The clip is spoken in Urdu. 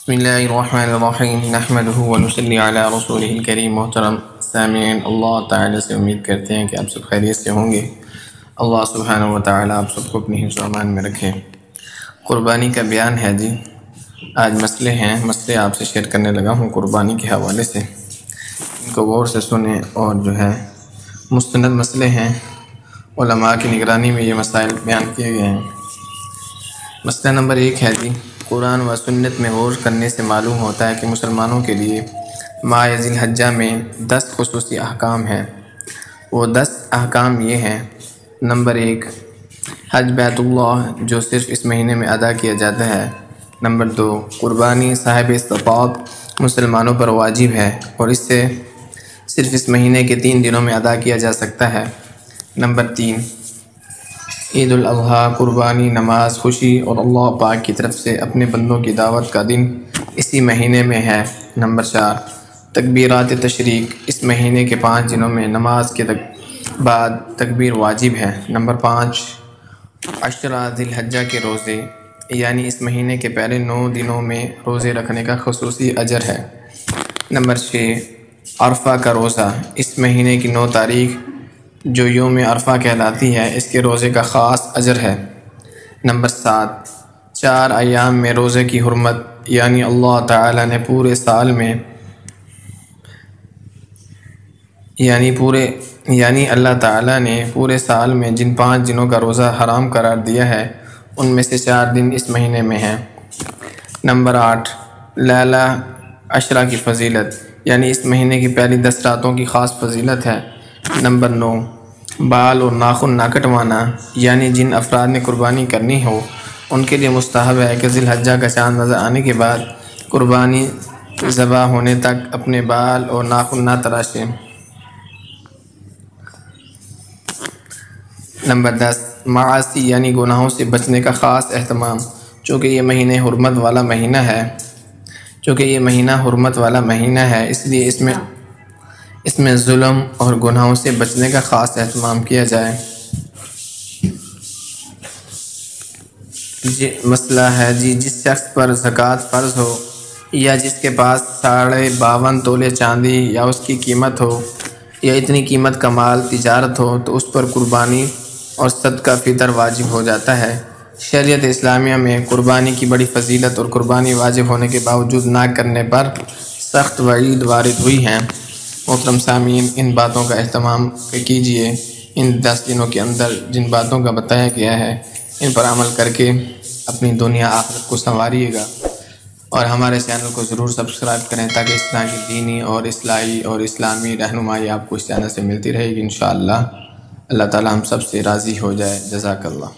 بسم اللہ الرحمن الرحیم نحمدہ ونصلی علی رسولہ الکریم۔ محترم سامعین، اللہ تعالیٰ سے امید کرتے ہیں کہ آپ سب خیریت سے ہوں گے۔ اللہ سبحانہ و تعالیٰ آپ سب کو اپنی حفظ و امان میں رکھے۔ قربانی کا بیان ہے جی۔ آج مسئلے آپ سے شیئر کرنے لگا ہوں قربانی کے حوالے سے، ان کو غور سے سنیں، اور جو ہے مستند مسئلے ہیں، علماء کی نگرانی میں یہ مسائل بیان کیے گئے ہیں۔ مسئلہ نمبر 1 ہے جی، قرآن و سنت میں غور کرنے سے معلوم ہوتا ہے کہ مسلمانوں کے لیے ماہ ذی الحجہ میں 10 خصوصی احکام ہیں۔ وہ 10 احکام یہ ہیں: نمبر 1، حج بیت اللہ جو صرف اس مہینے میں ادا کیا جاتا ہے۔ نمبر 2، قربانی صاحب استطاعت مسلمانوں پر واجب ہے اور اس سے صرف اس مہینے کے 3 دنوں میں ادا کیا جا سکتا ہے۔ نمبر 3، عید الاضحیٰ قربانی، نماز، خوشی اور اللہ پاک کی طرف سے اپنے بندوں کی دعوت کا دن اسی مہینے میں ہے۔ نمبر 4، تکبیرات تشریق اس مہینے کے 5 دنوں میں نماز کے بعد تکبیر واجب ہے۔ نمبر 5، عشرہ ذی الحجہ کے روزے، یعنی اس مہینے کے پہلے 9 دنوں میں روزے رکھنے کا خصوصی اجر ہے۔ نمبر 6، عرفہ کا روزہ، اس مہینے کی 9 تاریخ جو یوم عرفہ کہلاتی ہے، اس کے روزے کا خاص اجر ہے۔ نمبر 7، 4 ایام میں روزے کی حرمت، یعنی اللہ تعالیٰ نے پورے سال میں جن 5 دنوں کا روزہ حرام قرار دیا ہے، ان میں سے 4 دن اس مہینے میں ہیں۔ نمبر 8، لیلہ عشرہ کی فضیلت، یعنی اس مہینے کی پہلی 10 راتوں کی خاص فضیلت ہے۔ نمبر 9، بال اور ناخن نہ کٹوانا، یعنی جن افراد نے قربانی کرنی ہو ان کے لیے مستحب ہے کہ ذی الحجہ کا چاند نظر آنے کے بعد قربانی ذبح ہونے تک اپنے بال اور ناخن نہ تراشیں۔ نمبر 10، معاصی یعنی گناہوں سے بچنے کا خاص اہتمام، چونکہ یہ مہینہ حرمت والا مہینہ ہے، اس لیے اس میں ظلم اور گناہوں سے بچنے کا خاص اہتمام کیا جائے۔ مسئلہ ہے جی، جس شخص پر زکوٰۃ فرض ہو یا جس کے پاس 52.5 تولے چاندی یا اس کی قیمت ہو یا اتنی قیمت کا مال تجارت ہو، تو اس پر قربانی اور صدقہ فطر واجب ہو جاتا ہے۔ شریعت اسلامیہ میں قربانی کی بڑی فضیلت اور قربانی واجب ہونے کے باوجود نہ کرنے پر سخت وعید وارد ہوئی ہیں۔ محترم سامعین، ان باتوں کا اہتمام کیجیے۔ ان 10 دنوں کے اندر جن باتوں کا بتایا گیا ہے، ان پر عمل کر کے اپنی دنیا آخرت کو سنواریے گا، اور ہمارے چینل کو ضرور سبسکرائب کریں تاکہ اس طرح کی دینی اور اصلاحی اور اسلامی رہنمائی آپ کو اس چینل سے ملتی رہے گی انشاءاللہ۔ اللہ تعالی ہم سب سے راضی ہو جائے۔ جزاک اللہ۔